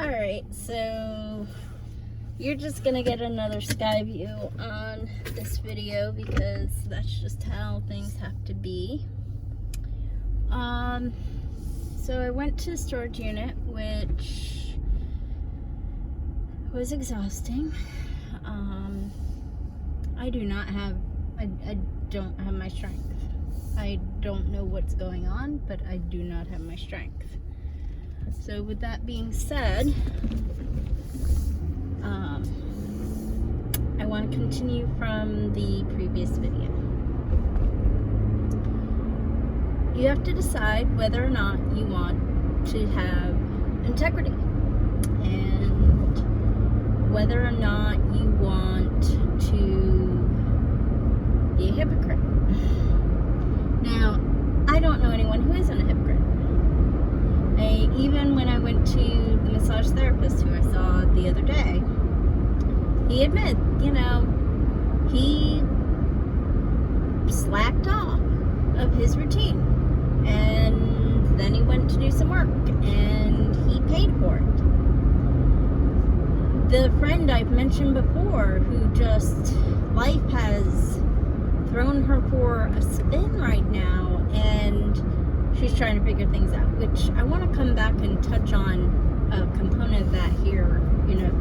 Alright, so you're just gonna get another sky view on this video because that's just how things have to be. So I went to the storage unit, which was exhausting. I don't have my strength. I don't know what's going on, but I do not have my strength. So with that being said, I want to continue from the previous video. You have to decide whether or not you want to have integrity and whether or not you want to be a hypocrite. Now, I don't know anyone who isn't a hypocrite. Even when I went to the massage therapist who I saw the other day, he admitted, he slacked off of his routine. And then he went to do some work and he paid for it. The friend I've mentioned before who just, life has thrown her for a spin right now and she's trying to figure things out, which I want to come back and touch on a component of that here in a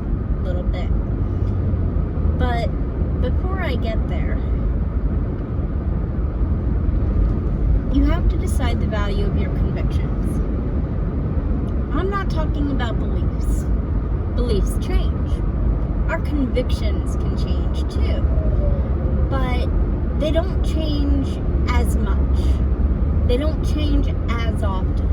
little bit. But before I get there, you have to decide the value of your convictions. I'm not talking about beliefs. Beliefs change. Our convictions can change too. But they don't change as much. They don't change as often.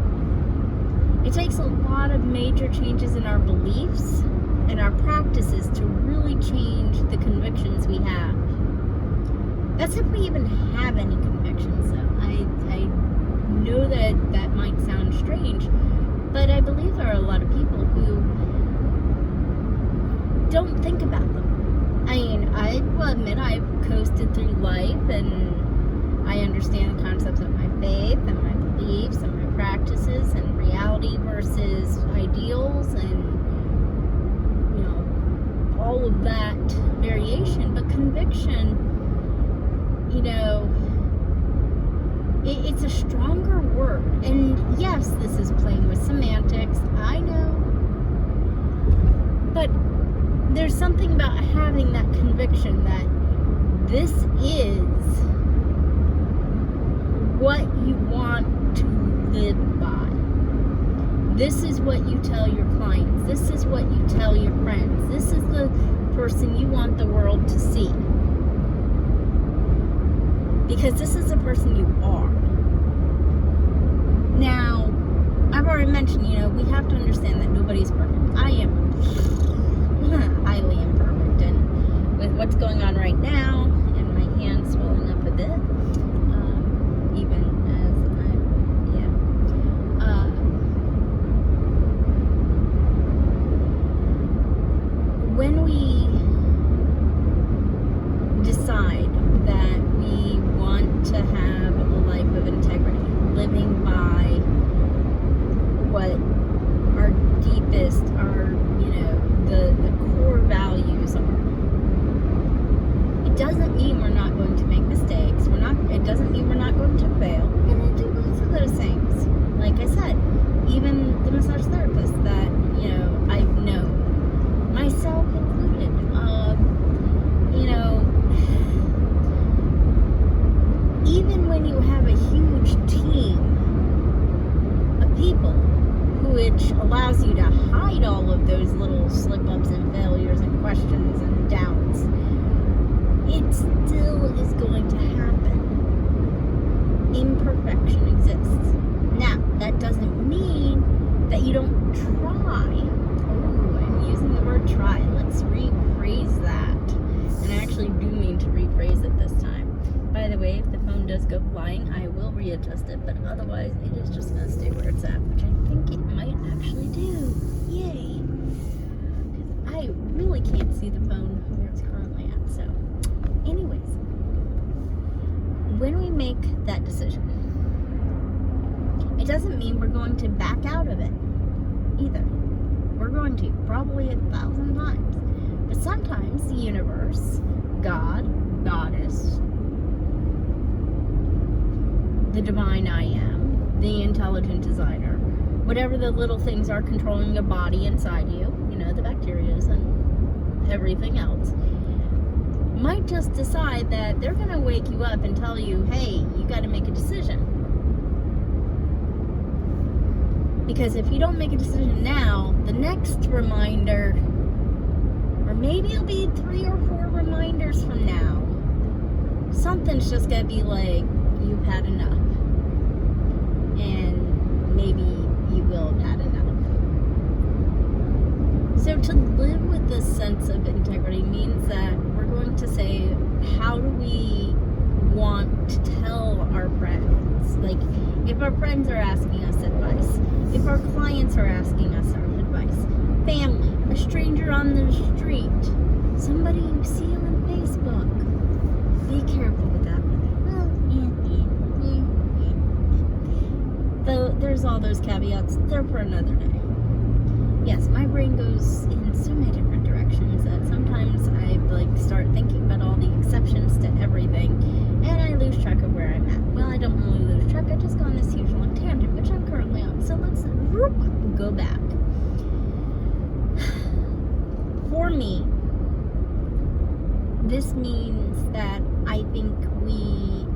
It takes a lot of major changes in our beliefs and our practices to really change the convictions we have. That's if we even have any convictions, though. I know that might sound strange, but I believe there are a lot of people who don't think about them. I mean, I will admit I've coasted through life and I understand the concepts of my faith and my beliefs and my practices and reality versus ideals and all of that variation. But conviction, it's a stronger word. And yes, this is playing with semantics, I know. But there's something about having that conviction that this is what you want to live by. This is what you tell your clients. This is what you tell your friends. This is the person you want the world to see. Because this is the person you are. Now, I've already mentioned, we have to understand that nobody's perfect. I am highly imperfect. And with what's going on right now, and my hand swelling up a bit, even as when we decide that we want to have a life of integrity, living by what our deepest, the core values are, it doesn't mean we're not going to make mistakes. It doesn't mean we're not going to fail. We're going to do both of those things. Like I said, even the massage therapist that, I've known, myself included, even when you have a huge team of people, which allows you to hide all of those little slip-ups and failures and questions and doubts, it still is going to happen. Imperfection exists. Now, that doesn't mean that you don't try. Oh, I'm using the word try. Let's rephrase that. And I actually do mean to rephrase it this time. By the way, if the phone does go flying, I will readjust it, but otherwise it is just going to stay where it's at, which I think it might actually do. Yay! Because I really can't see the phone where it's currently at. So, anyways, when we make that decision, it doesn't mean we're going to back out of it either. We're going gone to, probably 1,000 times. But sometimes the universe, God, Goddess, the divine I am, the intelligent designer, whatever the little things are controlling your body inside you, the bacterias and everything else, might just decide that they're going to wake you up and tell you, hey, you got to make a decision. Because if you don't make a decision now, the next reminder, or maybe it'll be 3 or 4 reminders from now, something's just going to be like, you've had enough. And maybe you will have had enough. So to live with this sense of integrity means that we're going to say, how do we want to tell our friends? Like, if our friends are asking us advice, if our clients are asking us our advice, family, a stranger on the street, somebody you see on Facebook, be careful with that. Though there's all those caveats, they're for another day. Yes, my brain goes in so many different directions that sometimes I start thinking about all the exceptions to everything, and I lose track of where I'm at. Well, I don't really lose track, I just go on this huge long tangent, which I'm currently on. So let's go back. For me, this means that I think we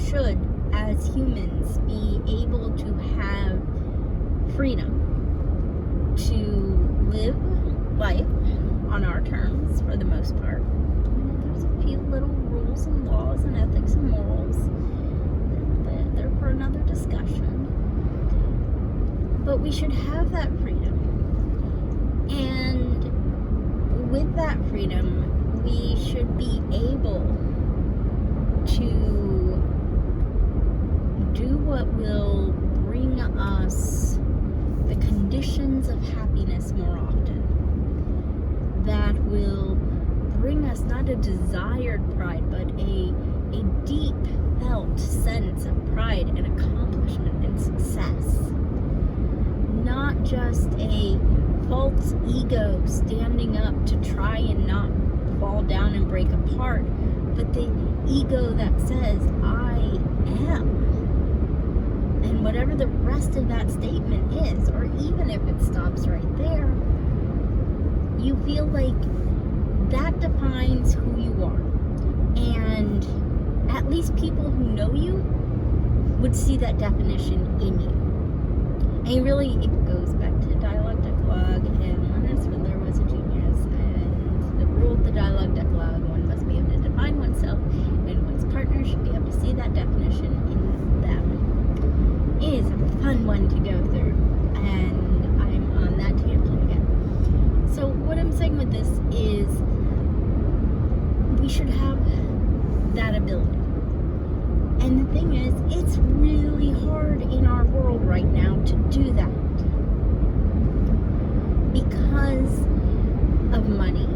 should, as humans, be able to have freedom to live life on our terms for the most part. There's a few little rules and laws and ethics and morals, but they're for another discussion. But we should have that freedom. And with that freedom, we should be able to do what will bring us the conditions of happiness more often. That will bring us not a desired pride, but a deep felt sense of pride and accomplishment and success. Not just a false ego standing up to try and not fall down and break apart, but the ego that says, I am. And whatever the rest of that statement is, or even if it stops right there, you feel like that defines who you are. And at least people who know you would see that definition in you. And really, it goes back to Dialogue Decalogue, and Leonard Swindler was a genius. And the rule of the Dialogue Decalogue, one must be able to define oneself, and one's partner should be able to see that definition in them. It is a fun one to go through, and I'm on that tangent again. So what I'm saying with this is we should have that ability. And the thing is, it's really hard in our world right now to do that because of money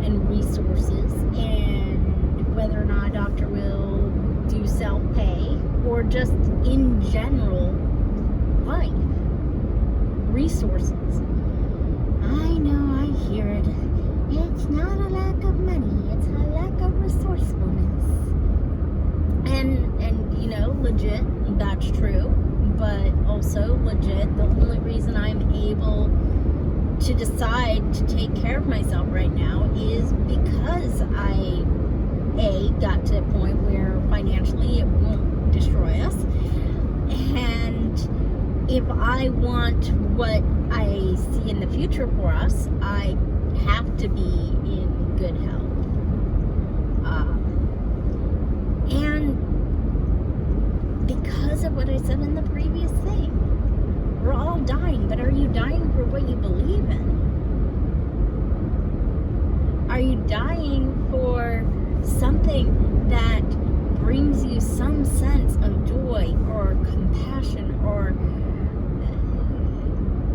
and resources, and whether or not a doctor will do self-pay, or just in general life resources. I know, I hear it. It's not a lack of money, it's a lack of resourcefulness. And legit, that's true, but also legit, the only reason I'm able to decide to take care of myself right now is because I got to a point where financially it won't destroy us, and if I want what I see in the future for us, I have to be in good health. And because of what I said in the previous thing, we're all dying, but are you dying for what you believe in? Are you dying for something that brings you some sense of joy or compassion or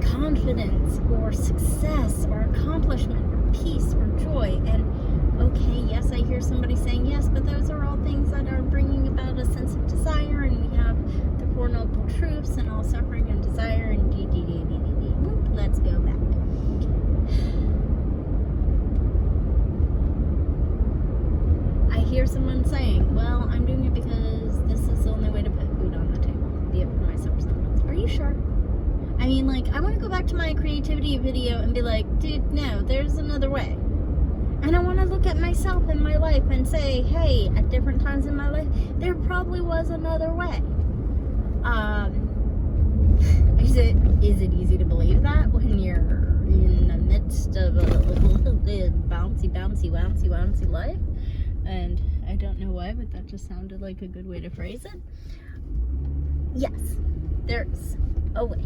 confidence or success or accomplishment or peace or joy? And okay, yes, I hear somebody saying yes, but those are all things that are bringing about a sense of desire, and we have the Four Noble Truths and all suffering and desire and let's go back. to my creativity video and be like, dude, no, there's another way. And I want to look at myself in my life and say, hey, at different times in my life, there probably was another way. Is it easy to believe that when you're in the midst of a bouncy life? And I don't know why, but that just sounded like a good way to phrase it. Yes, there's a way.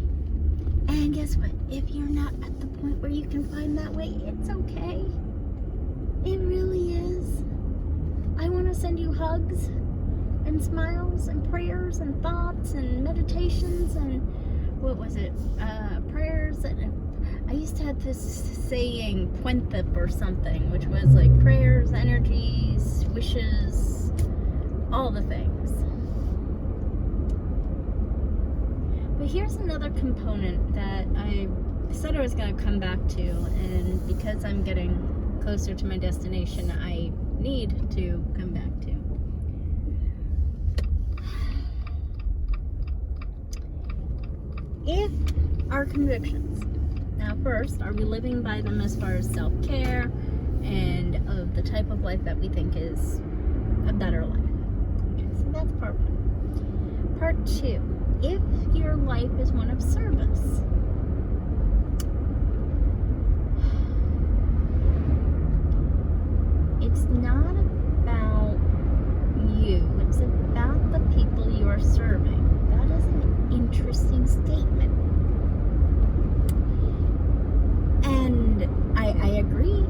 And guess what? If you're not at the point where you can find that way, it's okay. It really is. I want to send you hugs and smiles and prayers and thoughts and meditations and what was it? Prayers. And I used to have this saying, Puentip or something, which was like prayers, energies, wishes, all the things. But here's another component that I said I was going to come back to, and because I'm getting closer to my destination, I need to come back to. If our convictions, now first, are we living by them as far as self-care and of the type of life that we think is a better life? Okay, so that's part one. Part two, if your life is one of service, it's not about you, it's about the people you are serving. That is an interesting statement. And I agree.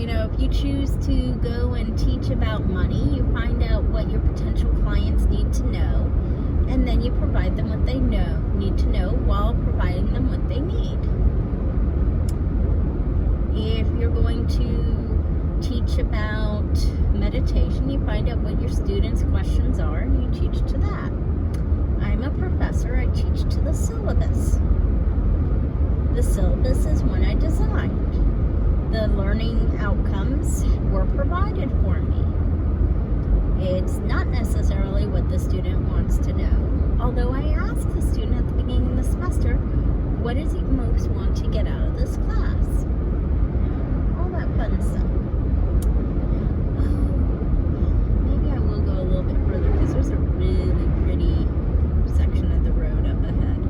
You know, if you choose to go and teach about money, you find out what your potential clients need to know, and then you provide them what they need to know while providing them what they need. If you're going to teach about meditation, you find out what your students' questions are and you teach to that. I'm a professor, I teach to the syllabus. The syllabus is one I designed. The learning outcomes were provided for me. It's not necessarily what the student wants to know, although I ask the student at the beginning of the semester, what does he most want to get out of this class? All that fun stuff. Maybe I will go a little bit further because there's a really pretty section of the road up ahead.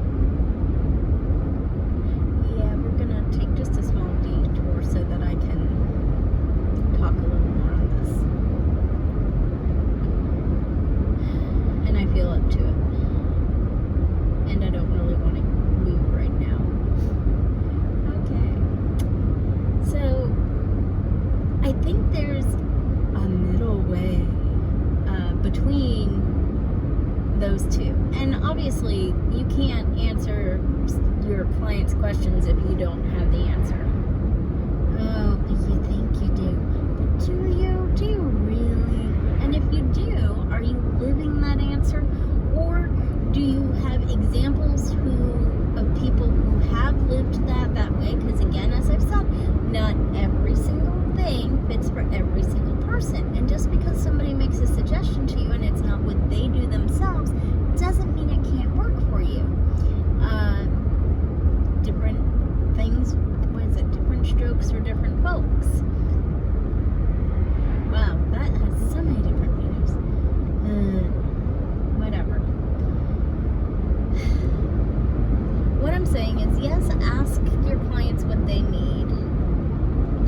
Yeah, we're gonna take just a small detour so that I can talk a little more on this. And I feel up to it. And I don't really want to move right now. Okay. So, I think there's a middle way between those two. And obviously, you can't answer your client's questions if you don't have the answer. Oh, but you think you do. But do you? Do you really? And if you do, are you living that answer? Or do you have examples of people who have lived that way? Because again, as I've said, not every single thing fits for every single person. And just because somebody makes a suggestion to you and it's not what they do themselves, doesn't mean it can't work for you. Different things, what is it? Different strokes for different folks. Wow, that has so many different meanings. Whatever. What I'm saying is, yes, ask your clients what they need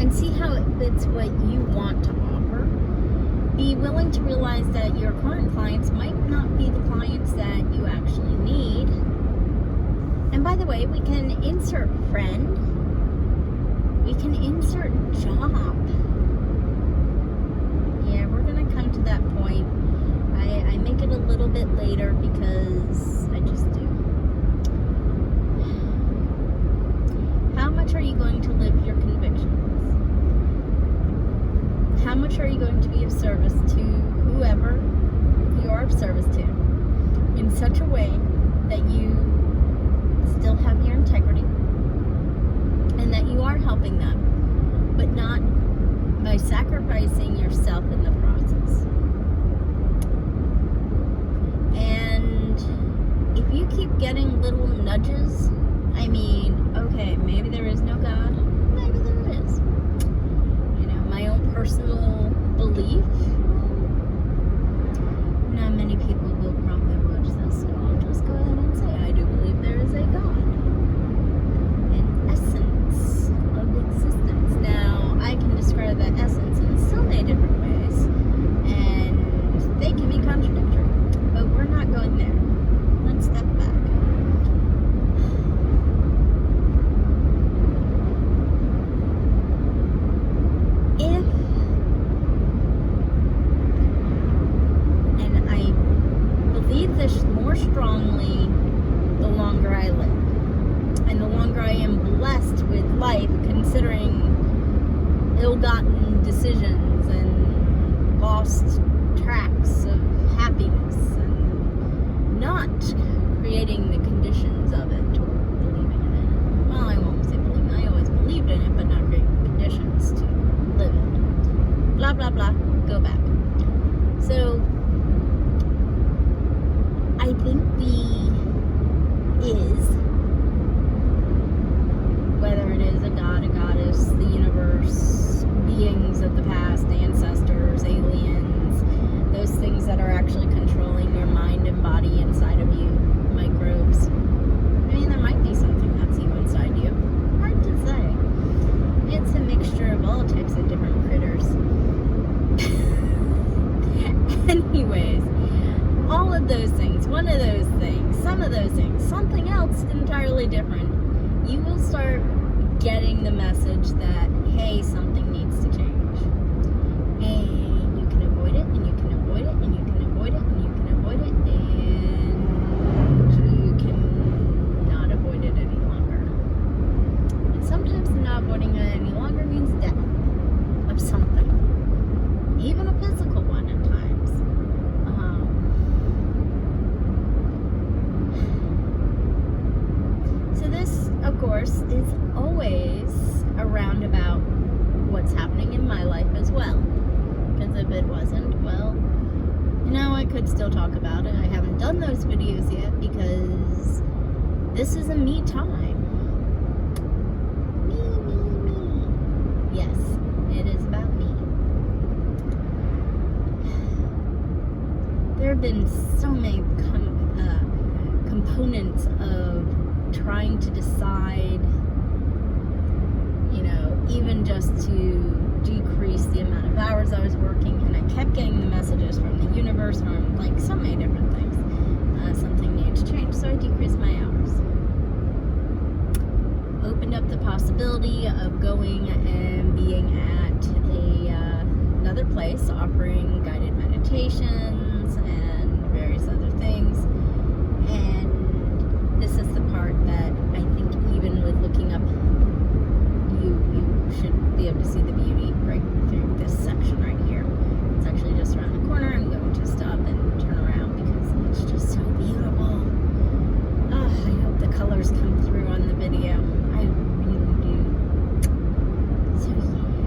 and see how it fits what you want to offer. Be willing to realize that your current clients might not be the clients that you actually need. And by the way, we can insert friend. We can insert job. Yeah, we're going to come to that point. I make it a little bit later because I just do. How much are you going to live your convictions? How much are you going to be of service to whoever you are of service to in such a way that you still have your integrity and that you are helping them, but not by sacrificing yourself in the process? And if you keep getting little nudges I mean, okay, maybe there is no God. Maybe there is. You know, my own personal belief. Not many people will probably watch this, so I'll just go ahead and say I do believe there is a God. An essence of existence. Now, I can describe that essence in so many different ways, and they can be contradictory. But we're not going there. Let's step back. More strongly the longer I live, and the longer I am blessed with life, considering ill-gotten decisions and lost tracks of happiness and not creating the conditions of it or believing in it. Well, I won't say believing. I always believed in it, but not creating the conditions to live it. Blah blah blah. Go back. So I think whether it is a god, a goddess, the universe, beings of the past, ancestors, aliens, those things that are actually controlling your mind and body inside of you, microbes. I mean, there might be something that's you inside you. Hard to say. It's a mixture of all types of different critters. Anyways. All of those things, one of those things, some of those things, something else entirely different, you will start getting the message that, hey, something needs to change. And you can avoid it, and you can avoid it, and you can avoid it, and you can avoid it, and you can not avoid it any longer. And sometimes not avoiding it any longer means death of something, even a physical one at times. Of course, is always around about what's happening in my life as well. Because if it wasn't, well, you know, I could still talk about it. I haven't done those videos yet because this is a me time. Me. Yes, it is about me. There have been so many components of trying to decide, you know, even just to decrease the amount of hours I was working, and I kept getting the messages from the universe, from like so many different things. Something needed to change, so I decreased my hours. Opened up the possibility of going and being at another place offering guided meditations and various other things. And this is the part that I think, even with looking up, you should be able to see the beauty right through this section right here. It's actually just around the corner. I'm going to stop and turn around because it's just so beautiful. Oh, I hope the colors come through on the video. I really do. So yeah.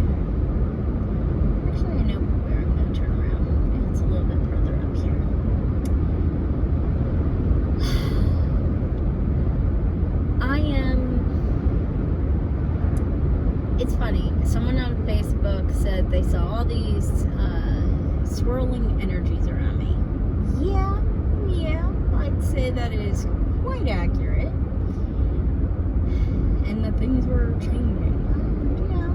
Actually, I know where I'm going to turn around. It's a little bit further up here. It's funny, someone on Facebook said they saw all these swirling energies around me. Yeah, I'd say that is quite accurate. And that things were changing. Yeah.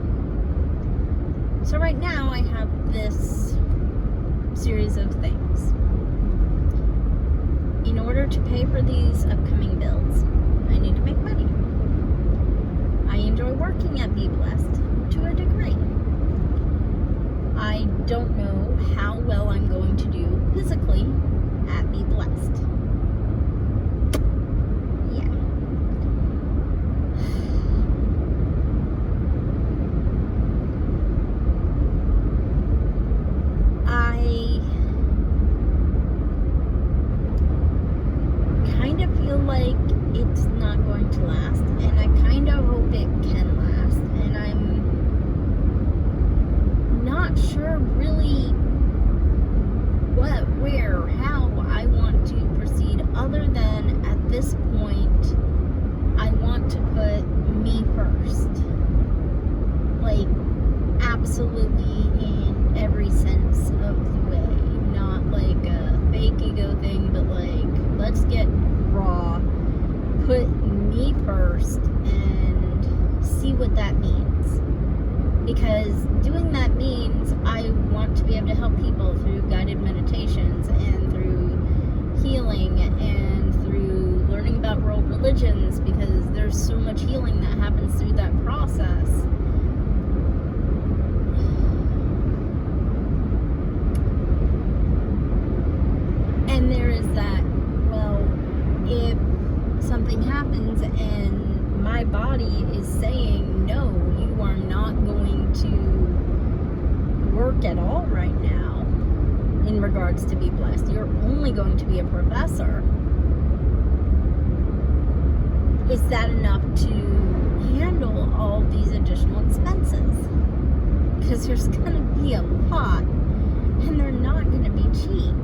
So right now I have this series of things. In order to pay for these upcoming bills, I need to make money. I enjoy working at Be Blessed to a degree. I don't know how well I'm going to do physically at Be Blessed. Yeah. I kind of feel like it's not going to last, and I kind of hope it can last, and I'm not sure really what, where, how I want to proceed absolutely in every sense of the way. Not like a fake ego thing, but like, let's get raw, put me first, and see what that means. Because doing that means I want to be able to help people through guided meditations and through healing and through learning about world religions, because there's so much healing that happens through that process. And there is that, well, if something happens and my body is saying, no, you are not going to work at all right now in regards to be blessed. You're only going to be a professor. Is that enough to handle all these additional expenses? Because there's going to be a lot, and they're not going to be cheap.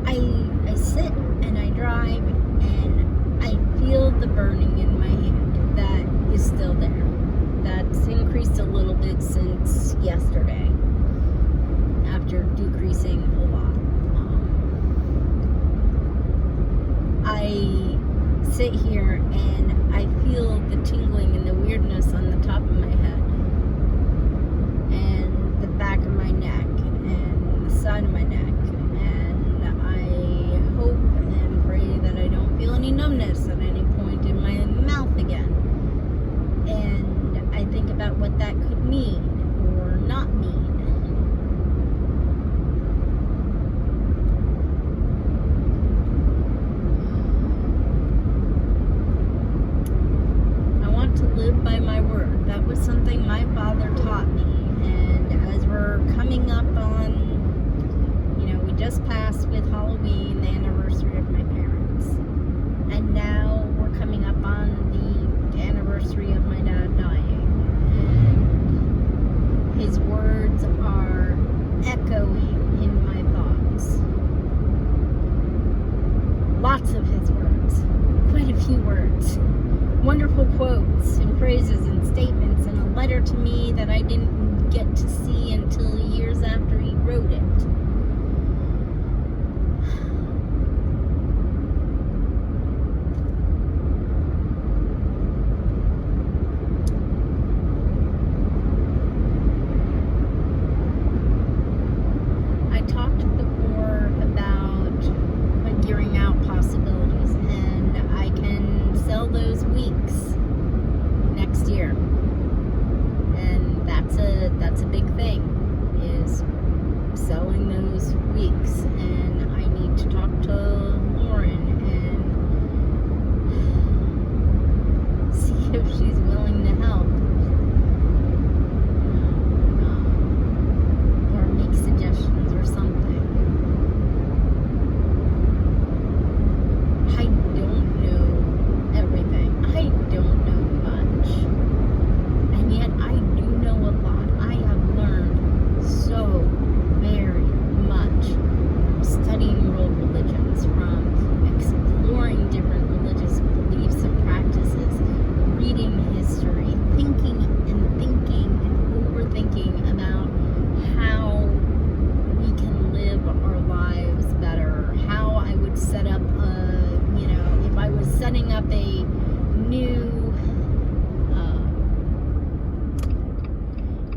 I sit and I drive and I feel the burning in my hand that is still there. That's increased a little bit since yesterday after decreasing a lot. I sit here and I feel the tingling and the weirdness on the top of my head and the back of my neck and the side of my neck. Hope and pray that I don't feel any numbness at any point in my mouth again. And I think about what that could mean or not mean. I want to live by my word. That was something my father taught me. And as we're coming up on, we just passed with Halloween, the anniversary of my parents. And now we're coming up on the anniversary of my dad dying. And his words are echoing in my thoughts. Lots of his words. Quite a few words. Wonderful quotes and phrases and statements, and a letter to me that I didn't get to see until years after he wrote it. That's a big thing, is selling those weeks, and I need to talk to Lauren and see if she's willing to help or make suggestions or something. I don't know everything. I don't know much, and yet I do know a lot. I have learned so very much from studying world religions, from exploring different religious beliefs and practices, reading history, thinking and overthinking about how we can live our lives better, how I would set up if I was setting up a new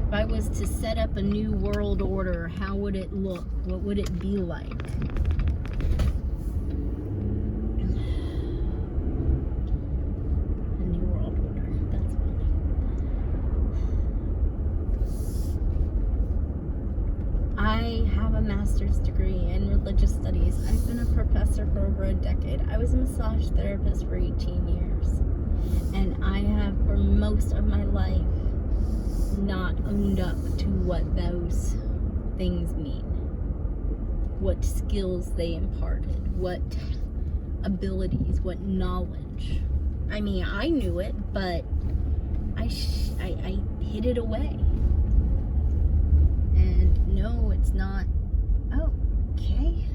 if I was to set up a new world order, how would it look? What would it be like? A new world order. That's funny. I have a master's degree in religious studies. I've been a professor for over a decade. I was a massage therapist for 18 years. And I have, for most of my life, not owned up to what those things mean, what skills they imparted, what abilities, what knowledge. I mean, I knew it, but I hid it away. And no, it's not. Oh, okay.